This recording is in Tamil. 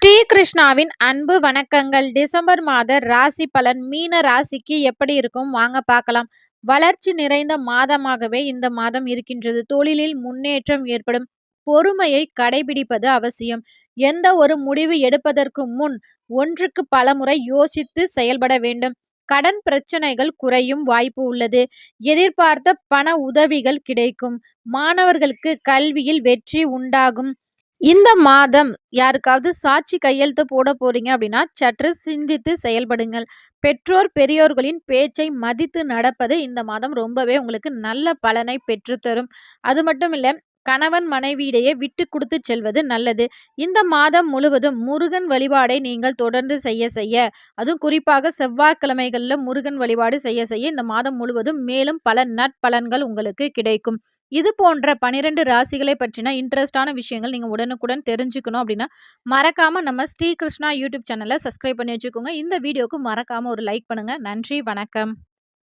ஸ்ரீ கிருஷ்ணாவின் அன்பு வணக்கங்கள். டிசம்பர் மாத ராசி பலன் மீன ராசிக்கு எப்படி இருக்கும் வாங்க பார்க்கலாம். வளர்ச்சி நிறைந்த மாதமாகவே இந்த மாதம் இருக்கின்றது. தொழிலில் முன்னேற்றம் ஏற்படும். பொறுமையை கடைபிடிப்பது அவசியம். எந்த ஒரு முடிவு எடுப்பதற்கு முன் ஒன்றுக்கு பலமுறை யோசித்து செயல்பட வேண்டும். கடன் பிரச்சனைகள் குறையும் வாய்ப்பு உள்ளது. எதிர்பார்த்த பண உதவிகள் கிடைக்கும். மாணவர்களுக்கு கல்வியில் வெற்றி உண்டாகும். இந்த மாதம் யாருக்காவது சாட்சி கையெழுத்து போட போறீங்க அப்படின்னா சற்று சிந்தித்து செயல்படுங்கள். பெற்றோர் பெரியோர்களின் பேச்சை மதித்து நடப்பது இந்த மாதம் ரொம்பவே உங்களுக்கு நல்ல பலனை பெற்றுத்தரும். அது மட்டும் இல்ல, கணவன் மனைவியிடையே விட்டு கொடுத்து செல்வது நல்லது. இந்த மாதம் முழுவதும் முருகன் வழிபாடை நீங்கள் தொடர்ந்து செய்ய செய்ய, அதுவும் குறிப்பாக செவ்வாய்க்கிழமைகள்ல முருகன் வழிபாடு செய்ய செய்ய இந்த மாதம் முழுவதும் மேலும் பல நற்பலன்கள் உங்களுக்கு கிடைக்கும். இது போன்ற 12 ராசிகளை பற்றின இன்ட்ரெஸ்டான விஷயங்கள் நீங்க உடனுக்குடன் தெரிஞ்சுக்கணும் அப்படின்னா, மறக்காம நம்ம ஸ்ரீ கிருஷ்ணா யூடியூப் சேனலை சப்ஸ்கிரைப் பண்ணி வச்சுக்கோங்க. இந்த வீடியோக்கு மறக்காம ஒரு லைக் பண்ணுங்க. நன்றி, வணக்கம்.